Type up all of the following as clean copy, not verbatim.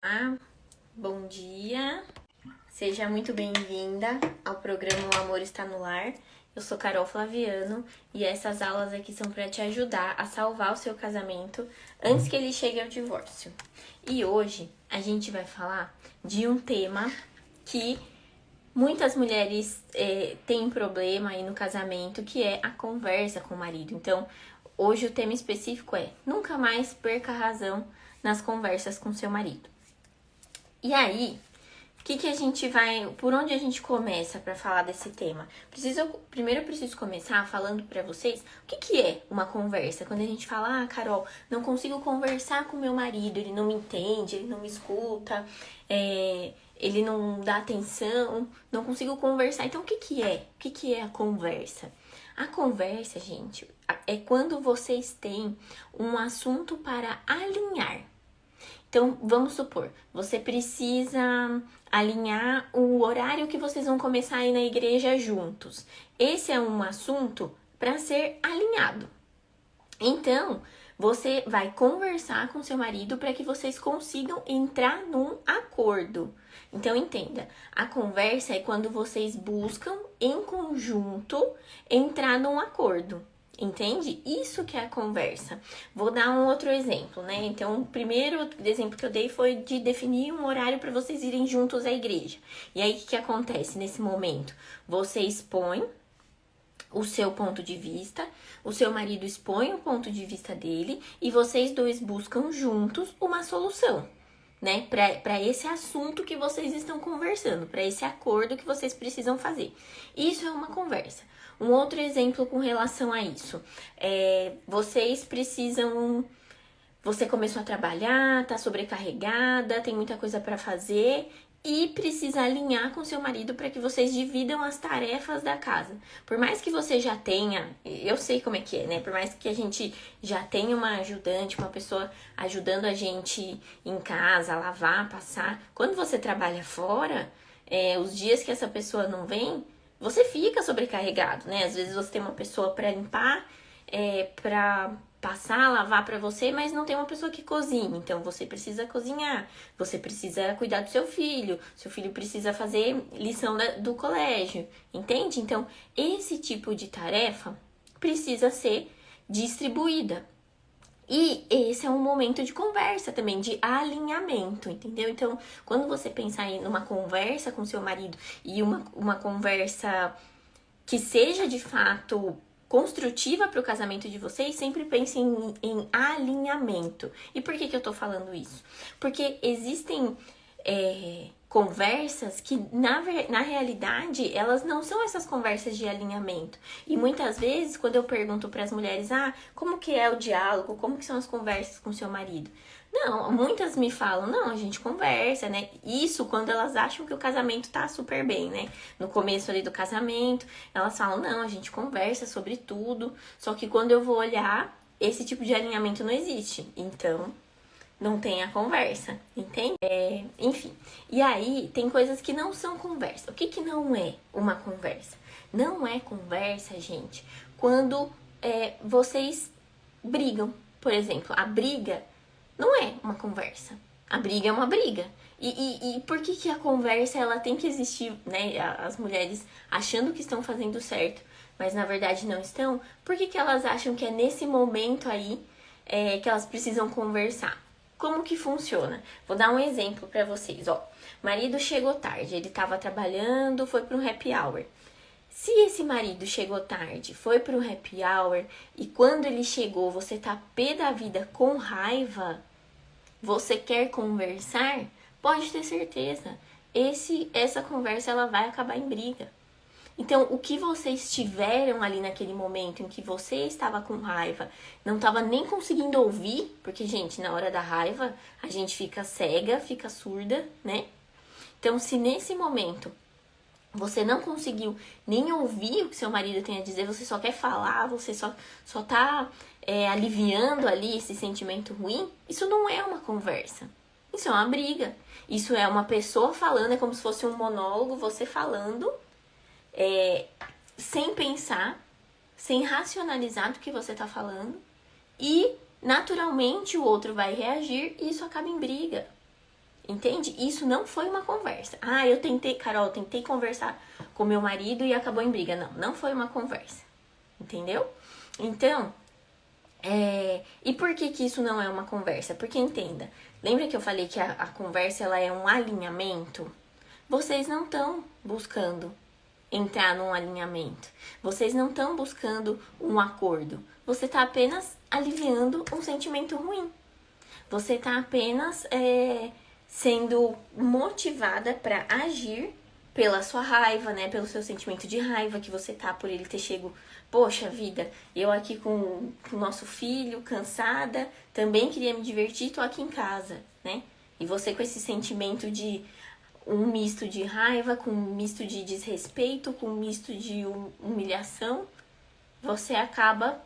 Olá, bom dia. Seja muito bem-vinda ao programa O Amor Está no Lar. Eu sou Carol Flaviano e essas aulas aqui são para te ajudar a salvar o seu casamento antes que ele chegue ao divórcio. E hoje a gente vai falar de um tema que muitas mulheres têm problema aí no casamento, que é a conversa com o marido. Então, hoje o tema específico é: nunca mais perca a razão nas conversas com seu marido. E aí, por onde a gente começa para falar desse tema? Primeiro eu preciso começar falando para vocês o que é uma conversa. Quando a gente fala, Carol, não consigo conversar com meu marido, ele não me entende, ele não me escuta, ele não dá atenção, não consigo conversar. Então, o que é? O que é a conversa? A conversa, gente, é quando vocês têm um assunto para alinhar. Então, vamos supor, você precisa alinhar o horário que vocês vão começar a ir na igreja juntos. Esse é um assunto para ser alinhado. Então, você vai conversar com seu marido para que vocês consigam entrar num acordo. Então, entenda, a conversa é quando vocês buscam, em conjunto, entrar num acordo. Entende? Isso que é a conversa. Vou dar um outro exemplo, né? Então, o primeiro exemplo que eu dei foi de definir um horário para vocês irem juntos à igreja. E aí, o que acontece nesse momento? Você expõe o seu ponto de vista, o seu marido expõe o ponto de vista dele e vocês dois buscam juntos uma solução, né? Para esse assunto que vocês estão conversando, para esse acordo que vocês precisam fazer. Isso é uma conversa. Um outro exemplo com relação a isso vocês precisam. Você começou a trabalhar, tá sobrecarregada, tem muita coisa para fazer e precisa alinhar com seu marido para que vocês dividam as tarefas da casa. Por mais que você já tenha, eu sei como é que é, né? Por mais que a gente já tenha uma ajudante, uma pessoa ajudando a gente em casa, a lavar, passar. Quando você trabalha fora, os dias que essa pessoa não vem, você fica sobrecarregado, né? Às vezes você tem uma pessoa para limpar, para passar, lavar para você, mas não tem uma pessoa que cozinhe. Então você precisa cozinhar, você precisa cuidar do seu filho precisa fazer lição do colégio, entende? Então esse tipo de tarefa precisa ser distribuída. E esse é um momento de conversa também, de alinhamento, entendeu? Então, quando você pensar em uma conversa com seu marido e uma conversa que seja de fato construtiva para o casamento de vocês, sempre pense em alinhamento. E por que eu tô falando isso? Porque existem conversas que, na realidade, elas não são essas conversas de alinhamento. E muitas vezes, quando eu pergunto para as mulheres, como que é o diálogo, como que são as conversas com seu marido? Não, muitas me falam, não, a gente conversa, né? Isso quando elas acham que o casamento tá super bem, né? No começo ali do casamento, elas falam, não, a gente conversa sobre tudo. Só que quando eu vou olhar, esse tipo de alinhamento não existe. Então, não tem a conversa, entende? Enfim, e aí tem coisas que não são conversa. O que não é uma conversa? Não é conversa, gente, quando vocês brigam. Por exemplo, a briga não é uma conversa. A briga é uma briga. E por que a conversa ela tem que existir, né? As mulheres achando que estão fazendo certo, mas na verdade não estão. Por que elas acham que é nesse momento aí que elas precisam conversar? Como que funciona? Vou dar um exemplo para vocês, ó. Marido chegou tarde, ele estava trabalhando, foi para um happy hour. Se esse marido chegou tarde, foi para um happy hour e quando ele chegou, você tá pé da vida com raiva, você quer conversar, pode ter certeza, essa conversa ela vai acabar em briga. Então, o que vocês tiveram ali naquele momento em que você estava com raiva, não estava nem conseguindo ouvir, porque, gente, na hora da raiva, a gente fica cega, fica surda, né? Então, se nesse momento você não conseguiu nem ouvir o que seu marido tem a dizer, você só quer falar, você só tá aliviando ali esse sentimento ruim, isso não é uma conversa. Isso é uma briga. Isso é uma pessoa falando, é como se fosse um monólogo, você falando sem pensar, sem racionalizar do que você tá falando e naturalmente o outro vai reagir e isso acaba em briga. Entende? Isso não foi uma conversa. Ah, Carol, eu tentei conversar com meu marido e acabou em briga. Não, não foi uma conversa. Entendeu? Então, e por que isso não é uma conversa? Porque entenda, lembra que eu falei que a conversa ela é um alinhamento? Vocês não estão buscando entrar num alinhamento. Vocês não estão buscando um acordo. Você está apenas aliviando um sentimento ruim. Você está apenas sendo motivada para agir pela sua raiva, né? Pelo seu sentimento de raiva que você tá por ele ter chego. Poxa vida, eu aqui com o nosso filho, cansada, também queria me divertir, tô aqui em casa, né? E você com esse sentimento de um misto de raiva, com um misto de desrespeito, com um misto de humilhação, você acaba,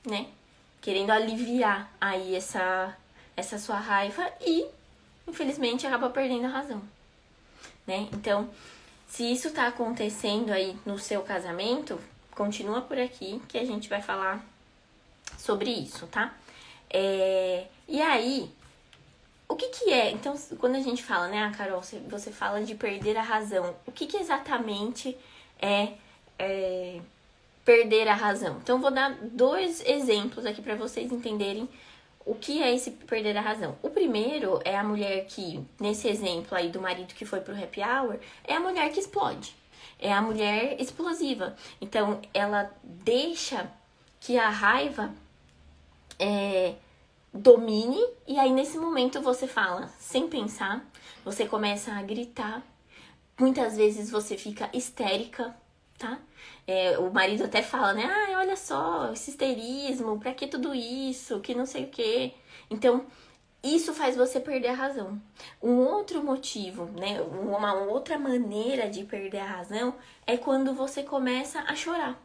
né, querendo aliviar aí essa sua raiva e, infelizmente, acaba perdendo a razão, né? Então, se isso tá acontecendo aí no seu casamento, continua por aqui que a gente vai falar sobre isso, tá? E aí, o que é? Então, quando a gente fala, né, Carol, você fala de perder a razão. O que exatamente é perder a razão? Então, vou dar 2 exemplos aqui para vocês entenderem o que é esse perder a razão. O primeiro é a mulher que, nesse exemplo aí do marido que foi pro happy hour, é a mulher que explode. É a mulher explosiva. Então, ela deixa que a raiva domine, e aí nesse momento você fala sem pensar, você começa a gritar, muitas vezes você fica histérica, tá? O marido até fala, né? Ah, olha só, esse histerismo, pra que tudo isso, que não sei o quê. Então, isso faz você perder a razão. Um outro motivo, né? Uma outra maneira de perder a razão é quando você começa a chorar.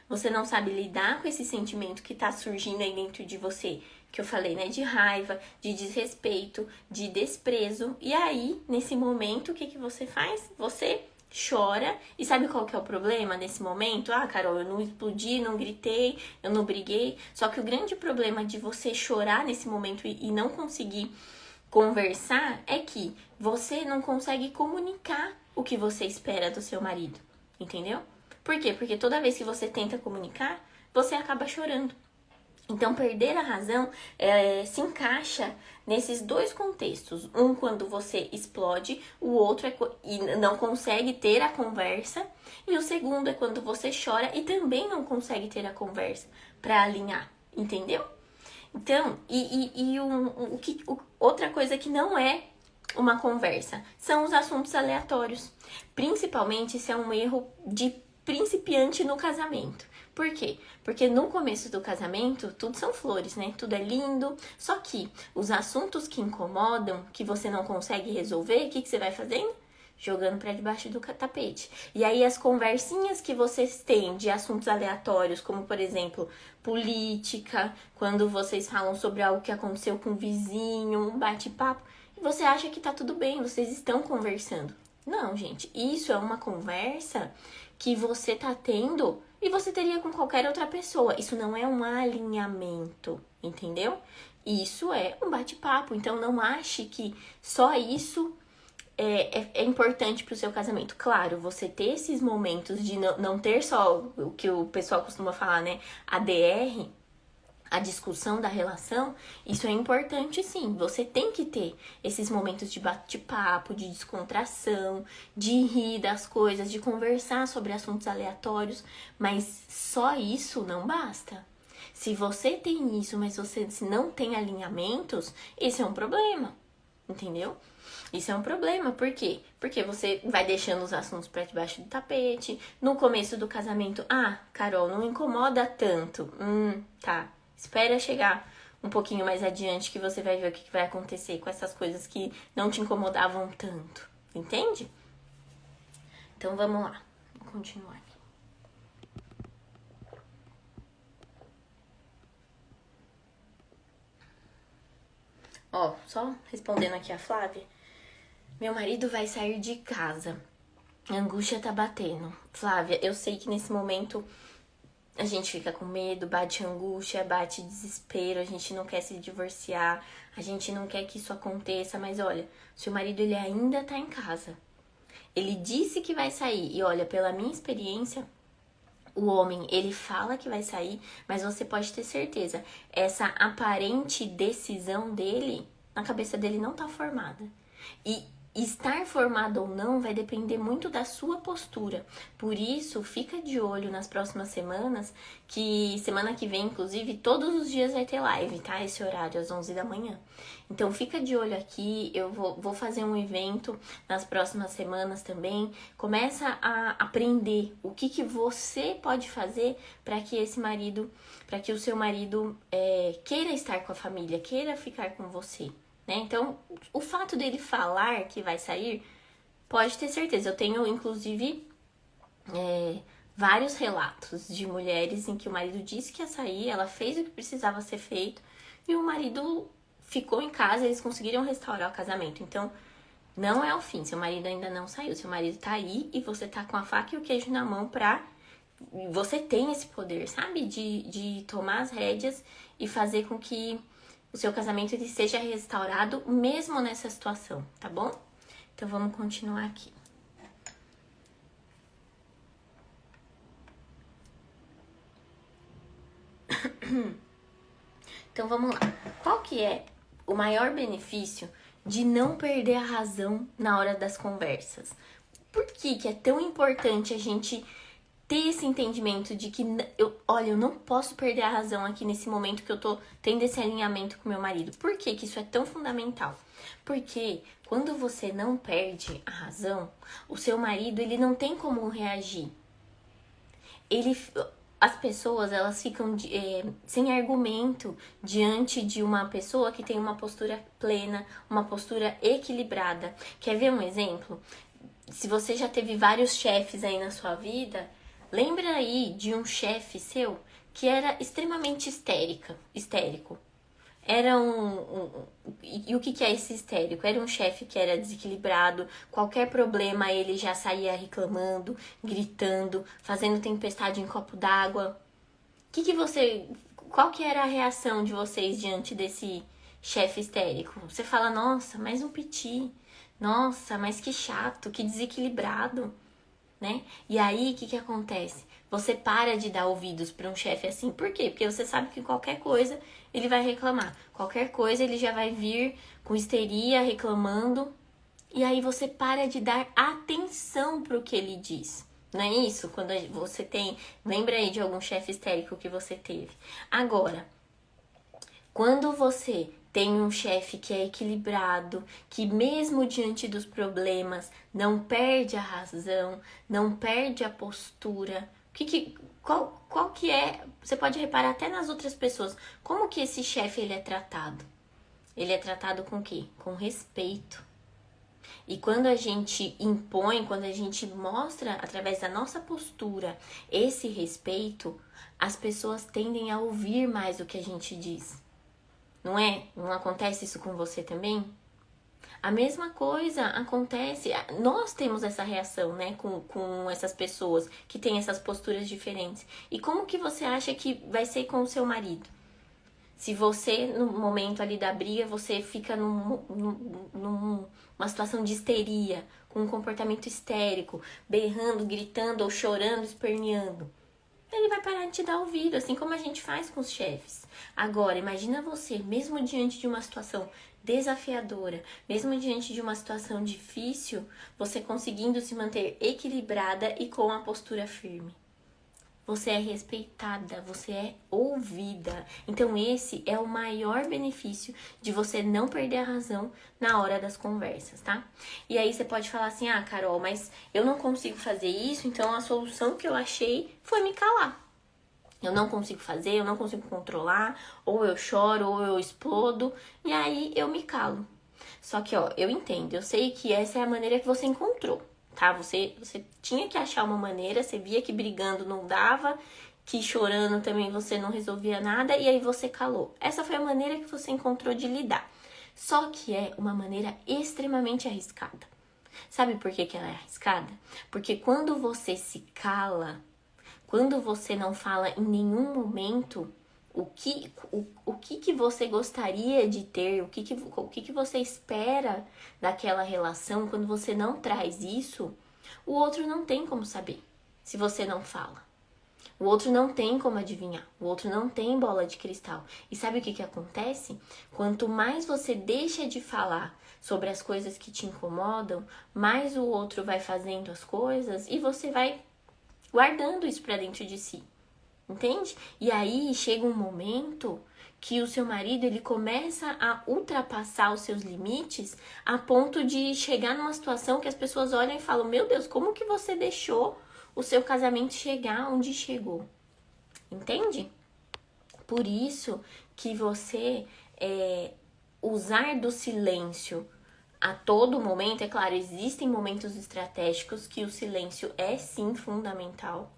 Você não sabe lidar com esse sentimento que tá surgindo aí dentro de você, que eu falei, né? De raiva, de desrespeito, de desprezo. E aí, nesse momento, o que você faz? Você chora. E sabe qual que é o problema nesse momento? Ah, Carol, eu não explodi, não gritei, eu não briguei. Só que o grande problema de você chorar nesse momento e não conseguir conversar é que você não consegue comunicar o que você espera do seu marido. Entendeu? Por quê? Porque toda vez que você tenta comunicar, você acaba chorando. Então, perder a razão se nesses 2 contextos. Um, quando você explode, o outro e não consegue ter a conversa. E o segundo é quando você chora e também não consegue ter a conversa para alinhar, entendeu? Então, outra coisa que não é uma conversa são os assuntos aleatórios. Principalmente se é um erro de principiante no casamento. Por quê? Porque no começo do casamento, tudo são flores, né? Tudo é lindo. Só que os assuntos que incomodam, que você não consegue resolver, o que você vai fazendo? Jogando pra debaixo do tapete. E aí as conversinhas que vocês têm de assuntos aleatórios, como por exemplo, política, quando vocês falam sobre algo que aconteceu com o vizinho, um bate-papo, e você acha que tá tudo bem, vocês estão conversando. Não, gente, isso é uma conversa que você tá tendo e você teria com qualquer outra pessoa. Isso não é um alinhamento, entendeu? Isso é um bate-papo. Então, não ache que só isso é importante pro seu casamento. Claro, você ter esses momentos de não ter só o que o pessoal costuma falar, né? A DR, a discussão da relação, isso é importante sim. Você tem que ter esses momentos de bate-papo, de descontração, de rir das coisas, de conversar sobre assuntos aleatórios, mas só isso não basta. Se você tem isso, mas você não tem alinhamentos, esse é um problema, entendeu? Isso é um problema, por quê? Porque você vai deixando os assuntos pra debaixo do tapete. No começo do casamento, Carol, não incomoda tanto. Tá. Espera chegar um pouquinho mais adiante que você vai ver o que vai acontecer com essas coisas que não te incomodavam tanto. Entende? Então vamos lá. Vou continuar aqui. Só respondendo aqui a Flávia. Meu marido vai sair de casa. A angústia tá batendo. Flávia, eu sei que nesse momento A gente fica com medo, bate angústia, bate desespero, a gente não quer se divorciar, a gente não quer que isso aconteça, mas olha, seu marido ele ainda tá em casa. Ele disse que vai sair e olha, pela minha experiência, o homem, ele fala que vai sair, mas você pode ter certeza, essa aparente decisão dele, na cabeça dele não tá formada. E estar formado ou não vai depender muito da sua postura. Por isso, fica de olho nas próximas semanas, que semana que vem, inclusive, todos os dias vai ter live, tá? Esse horário, às 11 da manhã. Então, fica de olho aqui, eu vou fazer um evento nas próximas semanas também. Começa a aprender o que você pode fazer para que para que o seu marido queira estar com a família, queira ficar com você. Né? Então, o fato dele falar que vai sair, pode ter certeza. Eu tenho, inclusive, vários relatos de mulheres em que o marido disse que ia sair, ela fez o que precisava ser feito e o marido ficou em casa, eles conseguiram restaurar o casamento. Então, não é o fim, seu marido ainda não saiu, seu marido tá aí e você tá com a faca e o queijo na mão você tem esse poder, sabe? De tomar as rédeas e fazer com que o seu casamento ele seja restaurado mesmo nessa situação, tá bom? Então vamos continuar aqui. Então vamos lá. Qual que é o maior benefício de não perder a razão na hora das conversas? Por que é tão importante a gente ter esse entendimento de que eu não posso perder a razão aqui nesse momento que eu tô tendo esse alinhamento com meu marido. Por que isso é tão fundamental? Porque quando você não perde a razão, o seu marido, ele não tem como reagir. As pessoas, elas ficam sem argumento diante de uma pessoa que tem uma postura plena, uma postura equilibrada. Quer ver um exemplo? Se você já teve vários chefes aí na sua vida, lembra aí de um chefe seu que era extremamente histérico. Era E o que é esse histérico? Era um chefe que era desequilibrado, qualquer problema ele já saía reclamando, gritando, fazendo tempestade em copo d'água. Qual que era a reação de vocês diante desse chefe histérico? Você fala, nossa, mais um piti. Nossa, mas que chato, que desequilibrado, né? E aí, o que acontece? Você para de dar ouvidos para um chefe assim. Por quê? Porque você sabe que qualquer coisa ele vai reclamar. Qualquer coisa ele já vai vir com histeria, reclamando. E aí você para de dar atenção para o que ele diz. Não é isso? Quando você tem... Lembra aí de algum chefe histérico que você teve. Agora, quando você tem um chefe que é equilibrado, que mesmo diante dos problemas não perde a razão, não perde a postura. Qual que é? Você pode reparar até nas outras pessoas. Como que esse chefe ele é tratado? Ele é tratado com o quê? Com respeito. E quando a gente impõe, quando a gente mostra através da nossa postura esse respeito, as pessoas tendem a ouvir mais o que a gente diz. Não é? Não acontece isso com você também? A mesma coisa acontece, nós temos essa reação, né, com essas pessoas que têm essas posturas diferentes. E como que você acha que vai ser com o seu marido? Se você, no momento ali da briga, você fica numa situação de histeria, com um comportamento histérico, berrando, gritando ou chorando, esperneando, ele vai parar de te dar ouvido, assim como a gente faz com os chefes. Agora, imagina você, mesmo diante de uma situação desafiadora, mesmo diante de uma situação difícil, você conseguindo se manter equilibrada e com a postura firme. Você é respeitada, você é ouvida. Então esse é o maior benefício de você não perder a razão na hora das conversas, tá? E aí você pode falar assim, ah, Carol, mas eu não consigo fazer isso, então a solução que eu achei foi me calar. Eu não consigo fazer, eu não consigo controlar, ou eu choro, ou eu explodo, e aí eu me calo. Só que, ó, eu entendo, eu sei que essa é a maneira que você encontrou. Tá? Você tinha que achar uma maneira, você via que brigando não dava, que chorando também você não resolvia nada, e aí você calou. Essa foi a maneira que você encontrou de lidar. Só que é uma maneira extremamente arriscada. Sabe por que ela é arriscada? Porque quando você se cala, Quando você não fala em nenhum momento o que você gostaria de ter, o que você espera daquela relação, quando você não traz isso, o outro não tem como saber se você não fala. O outro não tem como adivinhar, o outro não tem bola de cristal. E sabe o que acontece? Quanto mais você deixa de falar sobre as coisas que te incomodam, mais o outro vai fazendo as coisas e você vai guardando isso pra dentro de si. Entende? E aí chega um momento que o seu marido ele começa a ultrapassar os seus limites a ponto de chegar numa situação que as pessoas olham e falam: meu Deus, como que você deixou o seu casamento chegar onde chegou? Entende? Por isso que você usar do silêncio a todo momento, é claro, existem momentos estratégicos que o silêncio é sim fundamental.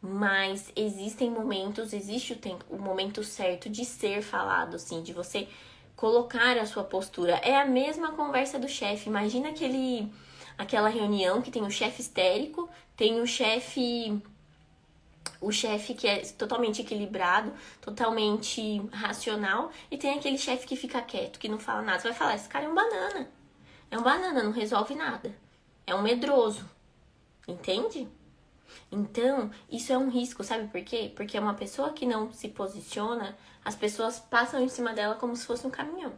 Mas existem momentos, existe o momento certo de ser falado, assim, de você colocar a sua postura. É a mesma conversa do chefe. Imagina aquela reunião que tem o chefe histérico, tem o chefe que é totalmente equilibrado, totalmente racional, e tem aquele chefe que fica quieto, que não fala nada. Você vai falar: esse cara é um banana. É um banana, não resolve nada. É um medroso. Entende? Então, isso é um risco, sabe por quê? Porque uma pessoa que não se posiciona, as pessoas passam em cima dela como se fosse um caminhão.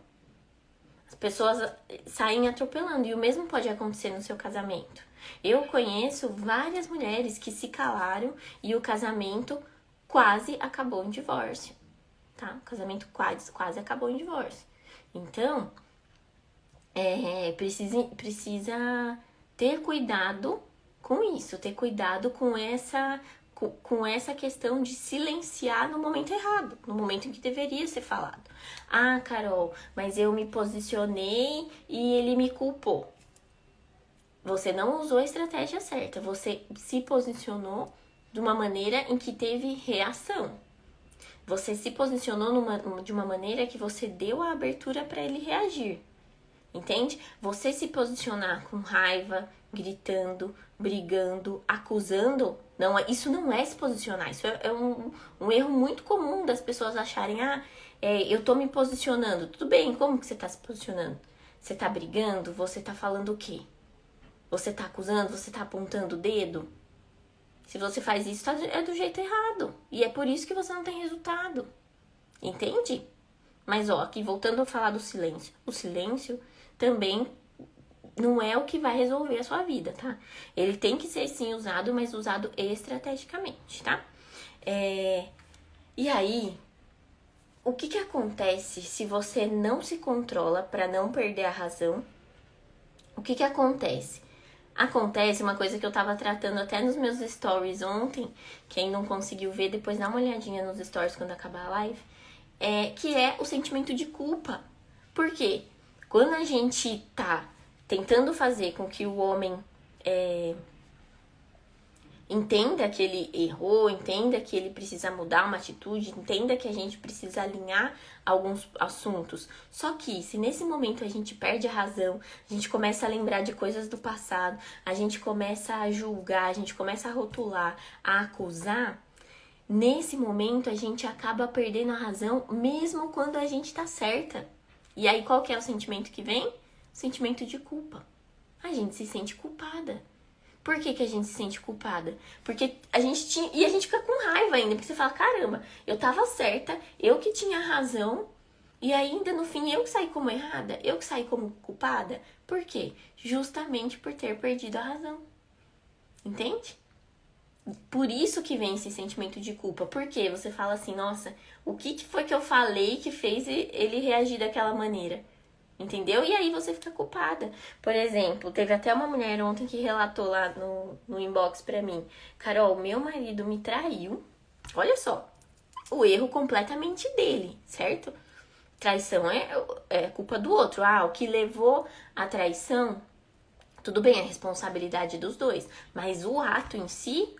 As pessoas saem atropelando, e o mesmo pode acontecer no seu casamento. Eu conheço várias mulheres que se calaram e o casamento quase acabou em divórcio, tá? O casamento quase acabou em divórcio. Então, precisa ter cuidado com isso, ter cuidado com essa questão de silenciar no momento errado, no momento em que deveria ser falado. Ah, Carol, mas eu me posicionei e ele me culpou. Você não usou a estratégia certa, você se posicionou de uma maneira em que teve reação. Você se posicionou de uma maneira que você deu a abertura para ele reagir. Entende? Você se posicionar com raiva, gritando, brigando, acusando, isso não é se posicionar. Isso é um erro muito comum das pessoas acharem: eu tô me posicionando. Tudo bem, como que você tá se posicionando? Você tá brigando? Você tá falando o quê? Você tá acusando? Você tá apontando o dedo? Se você faz isso, é do jeito errado. E é por isso que você não tem resultado. Entende? Mas aqui voltando a falar do silêncio. O silêncio também não é o que vai resolver a sua vida, tá? Ele tem que ser sim usado, mas usado estrategicamente, tá? E aí, o que acontece se você não se controla para não perder a razão? O que acontece? Acontece uma coisa que eu tava tratando até nos meus stories ontem. Quem não conseguiu ver, depois dá uma olhadinha nos stories quando acabar a live. Que é o sentimento de culpa. Por quê? Quando a gente tá tentando fazer com que o homem entenda que ele errou, entenda que ele precisa mudar uma atitude, entenda que a gente precisa alinhar alguns assuntos. Só que se nesse momento a gente perde a razão, a gente começa a lembrar de coisas do passado, a gente começa a julgar, a gente começa a rotular, a acusar, nesse momento a gente acaba perdendo a razão mesmo quando a gente tá certa. E aí qual que é o sentimento que vem? O sentimento de culpa. A gente se sente culpada. Por que a gente se sente culpada? Porque a gente tinha... E a gente fica com raiva ainda, porque você fala: caramba, eu tava certa, eu que tinha razão, e ainda no fim eu que saí como errada, eu que saí como culpada. Por quê? Justamente por ter perdido a razão. Entende? Por isso que vem esse sentimento de culpa. Porque você fala assim: nossa, o que foi que eu falei que fez ele reagir daquela maneira? Entendeu? E aí você fica culpada. Por exemplo, teve até uma mulher ontem que relatou lá no inbox pra mim: Carol, meu marido me traiu. Olha só, o erro completamente dele, certo? Traição é culpa do outro. O que levou à traição, tudo bem, é responsabilidade dos dois. Mas o ato em si,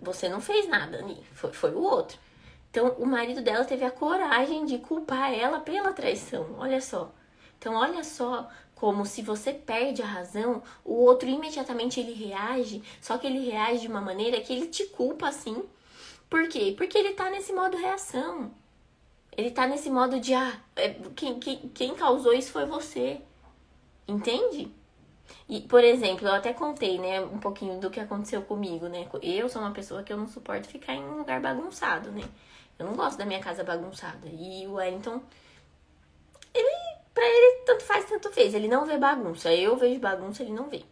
você não fez nada, foi o outro. Então, o marido dela teve a coragem de culpar ela pela traição. Olha só. Então, olha só como se você perde a razão, o outro imediatamente ele reage, só que ele reage de uma maneira que ele te culpa assim. Por quê? Porque ele tá nesse modo reação. Ele tá nesse modo de, quem causou isso foi você. Entende? E, por exemplo, eu até contei, né, um pouquinho do que aconteceu comigo, né? Eu sou uma pessoa que eu não suporto ficar em um lugar bagunçado, né? Eu não gosto da minha casa bagunçada. E o Wellington, pra ele, tanto faz, tanto fez. Ele não vê bagunça. Eu vejo bagunça, ele não vê.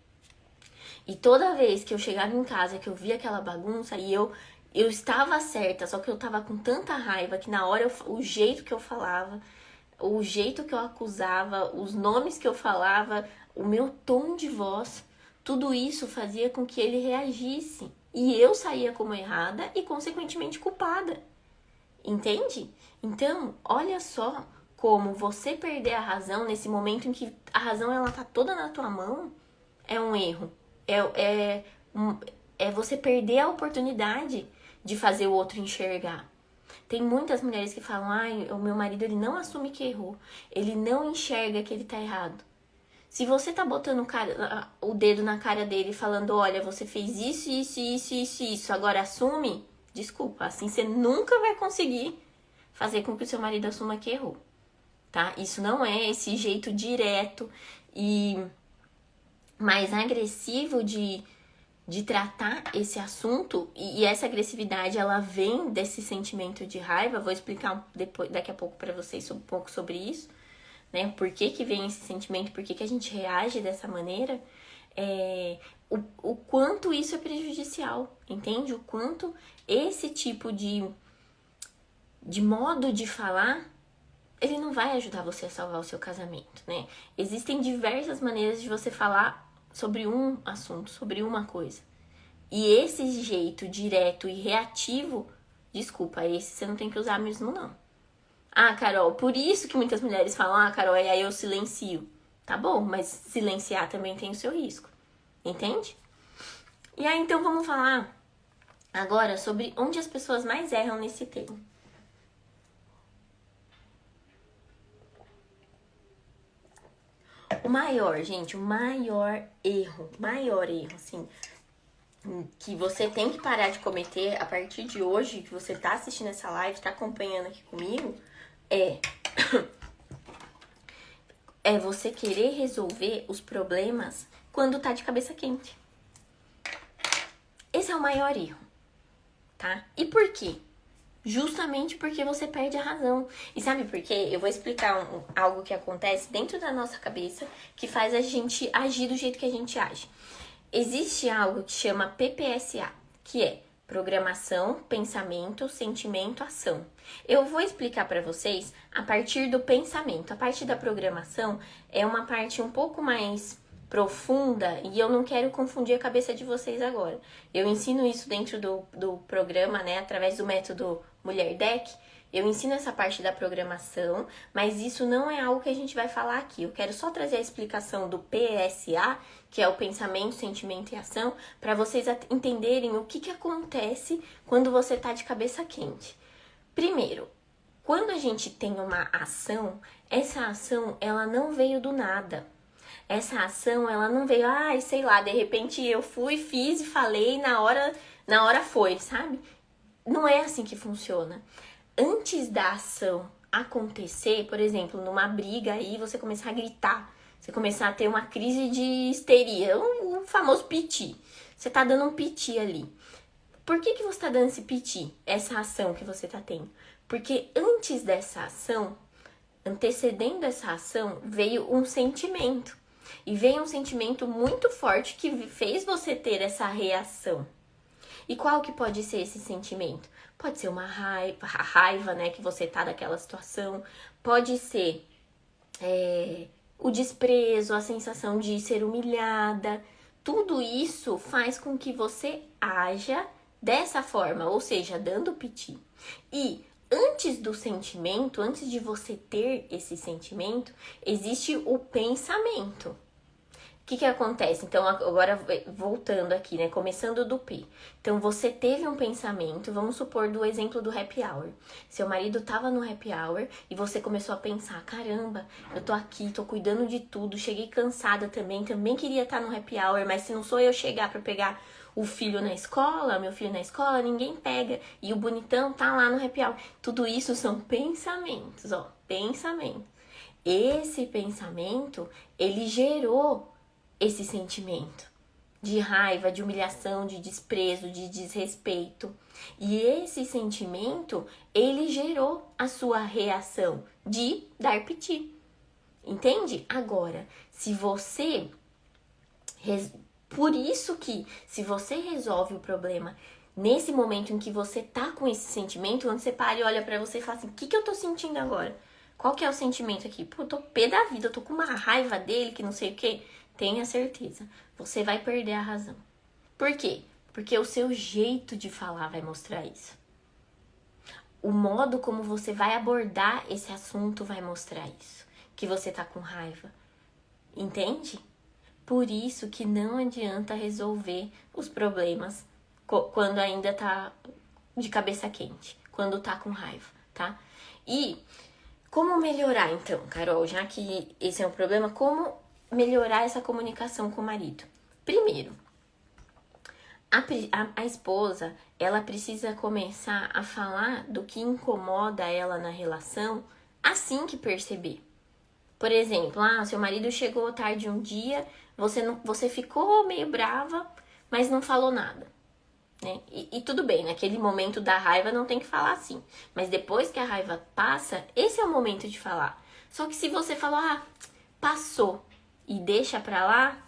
E toda vez que eu chegava em casa, que eu via aquela bagunça, e eu estava certa, só que eu tava com tanta raiva que na hora o jeito que eu falava, o jeito que eu acusava, os nomes que eu falava, o meu tom de voz, tudo isso fazia com que ele reagisse. E eu saía como errada e, consequentemente, culpada. Entende? Então, olha só como você perder a razão nesse momento em que a razão ela tá toda na tua mão, é um erro. É você perder a oportunidade de fazer o outro enxergar. Tem muitas mulheres que falam, o meu marido ele não assume que errou. Ele não enxerga que ele tá errado. Se você tá botando o dedo na cara dele falando, olha, você fez isso, agora assume, desculpa, assim você nunca vai conseguir fazer com que o seu marido assuma que errou, tá? Isso não é esse jeito direto e mais agressivo de tratar esse assunto, e essa agressividade ela vem desse sentimento de raiva. Vou explicar daqui a pouco para vocês um pouco sobre isso, né? Por que vem esse sentimento, por que a gente reage dessa maneira, o quanto isso é prejudicial, entende? O quanto esse tipo de modo de falar, ele não vai ajudar você a salvar o seu casamento, né? Existem diversas maneiras de você falar sobre um assunto, sobre uma coisa. E esse jeito direto e reativo, desculpa, esse você não tem que usar mesmo, não. Carol, por isso que muitas mulheres falam, Carol, e aí eu silencio. Tá bom, mas silenciar também tem o seu risco, entende? E aí, então, vamos falar agora sobre onde as pessoas mais erram nesse tema. O maior erro, assim, que você tem que parar de cometer a partir de hoje, que você tá assistindo essa live, tá acompanhando aqui comigo, é você querer resolver os problemas quando tá de cabeça quente. Esse é o maior erro, tá? E por quê? Justamente porque você perde a razão. E sabe por quê? Eu vou explicar algo que acontece dentro da nossa cabeça que faz a gente agir do jeito que a gente age. Existe algo que chama PPSA, que é programação, pensamento, sentimento, ação. Eu vou explicar para vocês a partir do pensamento. A parte da programação é uma parte um pouco mais profunda e eu não quero confundir a cabeça de vocês agora. Eu ensino isso dentro do programa, né, através do método Mulher Deck. Eu ensino essa parte da programação, mas isso não é algo que a gente vai falar aqui. Eu quero só trazer a explicação do PSA, que é o pensamento, sentimento e ação, para vocês entenderem o que acontece quando você tá de cabeça quente. Primeiro, quando a gente tem uma ação, essa ação ela não veio do nada. Essa ação, ela não veio, sei lá, de repente eu fui, fiz e falei, na hora foi, sabe? Não é assim que funciona. Antes da ação acontecer, por exemplo, numa briga aí, você começar a gritar, você começar a ter uma crise de histeria, um famoso piti. Você tá dando um piti ali. Por que você tá dando esse piti, essa ação que você tá tendo? Porque antes dessa ação, antecedendo essa ação, veio um sentimento. E veio um sentimento muito forte que fez você ter essa reação. E qual que pode ser esse sentimento? Pode ser uma raiva, né, que você tá daquela situação. Pode ser o desprezo, a sensação de ser humilhada. Tudo isso faz com que você haja dessa forma, ou seja, dando piti. E antes do sentimento, antes de você ter esse sentimento, existe o pensamento. que acontece? Então, agora voltando aqui, né? Começando do P. Então, você teve um pensamento, vamos supor do exemplo do happy hour. Seu marido tava no happy hour e você começou a pensar, caramba, eu tô aqui, tô cuidando de tudo, cheguei cansada também queria estar no happy hour, mas se não sou eu chegar pra pegar o filho na escola, meu filho na escola, ninguém pega. E o bonitão tá lá no happy hour. Tudo isso são pensamentos, ó, pensamentos. Esse pensamento, ele gerou esse sentimento de raiva, de humilhação, de desprezo, de desrespeito. E esse sentimento, ele gerou a sua reação de dar piti. Entende? Agora, se você... Por isso que, se você resolve o problema nesse momento em que você tá com esse sentimento, onde você para e olha pra você e fala assim, o que eu tô sentindo agora? Qual que é o sentimento aqui? Pô, eu tô pé da vida, eu tô com uma raiva dele, que não sei o quê. Tenha certeza, você vai perder a razão. Por quê? Porque o seu jeito de falar vai mostrar isso. O modo como você vai abordar esse assunto vai mostrar isso. Que você tá com raiva. Entende? Por isso que não adianta resolver os problemas quando ainda tá de cabeça quente. Quando tá com raiva, tá? E como melhorar então, Carol? Já que esse é um problema, como melhorar essa comunicação com o marido? Primeiro, a esposa, ela precisa começar a falar do que incomoda ela na relação assim que perceber. Por exemplo, seu marido chegou tarde um dia, você ficou meio brava, mas não falou nada. Né? E tudo bem, naquele momento da raiva não tem que falar assim. Mas depois que a raiva passa, esse é o momento de falar. Só que se você falar, passou e deixa pra lá,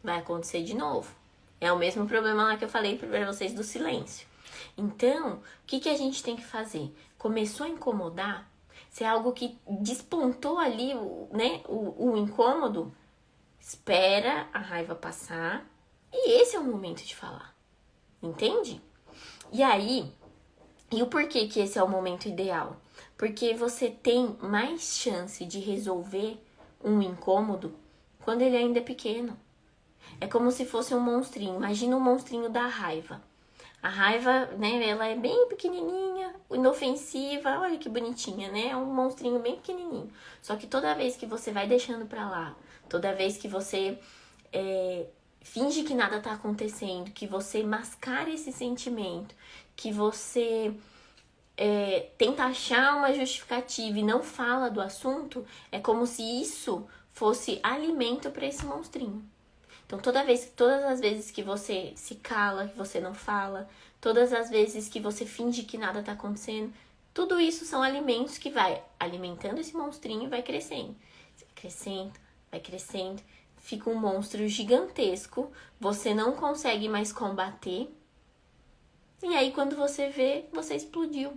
vai acontecer de novo. É o mesmo problema lá que eu falei pra vocês do silêncio. Então, o que a gente tem que fazer? Começou a incomodar, se é algo que despontou ali, né, o incômodo, espera a raiva passar e esse é o momento de falar. Entende? E aí, e o porquê que esse é o momento ideal? Porque você tem mais chance de resolver um incômodo quando ele ainda é pequeno. É como se fosse um monstrinho. Imagina um monstrinho da raiva. A raiva, né, ela é bem pequenininha, inofensiva, olha que bonitinha, né? É um monstrinho bem pequenininho. Só que toda vez que você vai deixando pra lá, toda vez que você finge que nada tá acontecendo, que você mascara esse sentimento, que você tenta achar uma justificativa e não fala do assunto, é como se isso fosse alimento para esse monstrinho. Então, todas as vezes que você se cala, que você não fala, todas as vezes que você finge que nada tá acontecendo, tudo isso são alimentos que vai alimentando esse monstrinho e vai crescendo. Crescendo, vai crescendo, fica um monstro gigantesco, você não consegue mais combater, e aí quando você vê, você explodiu.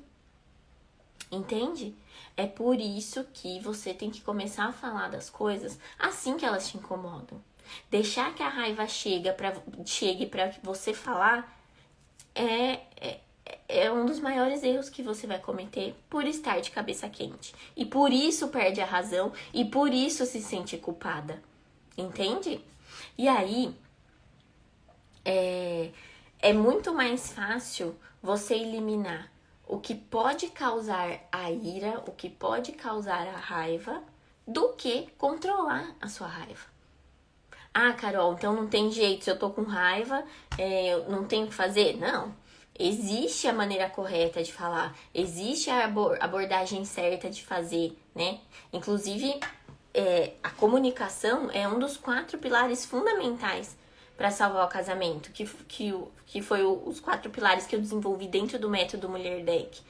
Entende? É por isso que você tem que começar a falar das coisas assim que elas te incomodam. Deixar que a raiva chegue pra você falar é um dos maiores erros que você vai cometer por estar de cabeça quente. E por isso perde a razão e por isso se sente culpada. Entende? E aí, é muito mais fácil você eliminar o que pode causar a ira, o que pode causar a raiva, do que controlar a sua raiva. Carol, então não tem jeito, se eu tô com raiva, eu não tenho o que fazer? Não. Existe a maneira correta de falar, existe a abordagem certa de fazer, né? Inclusive, a comunicação é um dos 4 pilares fundamentais para salvar o casamento, que foi os 4 pilares que eu desenvolvi dentro do método Mulher Deck.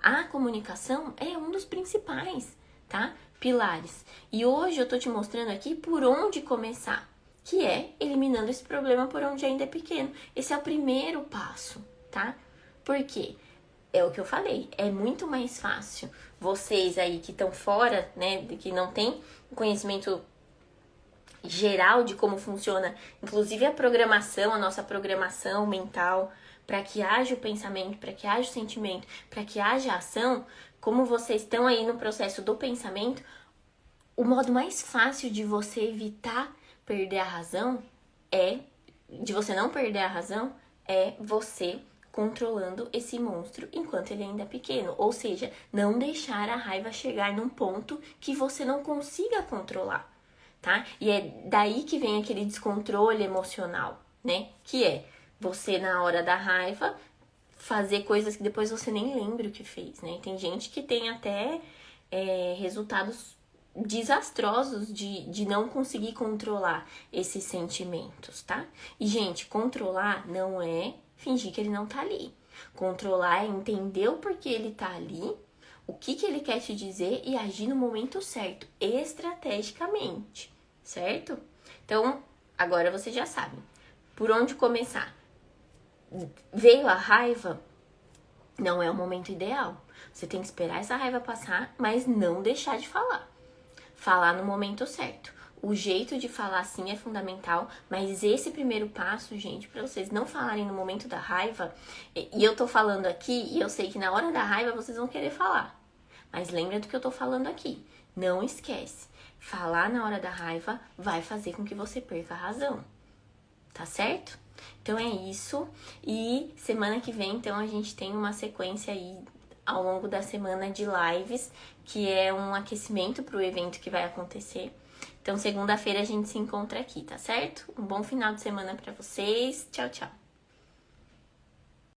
A comunicação é um dos principais, tá? Pilares. E hoje eu tô te mostrando aqui por onde começar, que é eliminando esse problema por onde ainda é pequeno. Esse é o primeiro passo, tá? Por quê? É o que eu falei, é muito mais fácil vocês aí que estão fora, né, que não tem conhecimento geral de como funciona, inclusive a programação, a nossa programação mental, para que haja o pensamento, para que haja o sentimento, para que haja a ação, como vocês estão aí no processo do pensamento, o modo mais fácil de você evitar perder a razão de você não perder a razão é você controlando esse monstro enquanto ele ainda é pequeno. Ou seja, não deixar a raiva chegar num ponto que você não consiga controlar, tá? E é daí que vem aquele descontrole emocional, né? Que é você, na hora da raiva, fazer coisas que depois você nem lembra o que fez, né? Tem gente que tem até resultados desastrosos de não conseguir controlar esses sentimentos, tá? E, gente, controlar não é fingir que ele não tá ali. Controlar é entender o porquê ele tá ali, o que ele quer te dizer e agir no momento certo, estrategicamente, certo? Então, agora você já sabe por onde começar. Veio a raiva, não é o momento ideal. Você tem que esperar essa raiva passar, mas não deixar de falar. Falar no momento certo. O jeito de falar sim é fundamental, mas esse primeiro passo, gente, para vocês não falarem no momento da raiva, e eu tô falando aqui, e eu sei que na hora da raiva vocês vão querer falar. Mas lembra do que eu tô falando aqui. Não esquece. Falar na hora da raiva vai fazer com que você perca a razão. Tá certo? Então é isso. E semana que vem, então, a gente tem uma sequência aí ao longo da semana de lives, que é um aquecimento para o evento que vai acontecer. Então, segunda-feira a gente se encontra aqui, tá certo? Um bom final de semana para vocês. Tchau, tchau.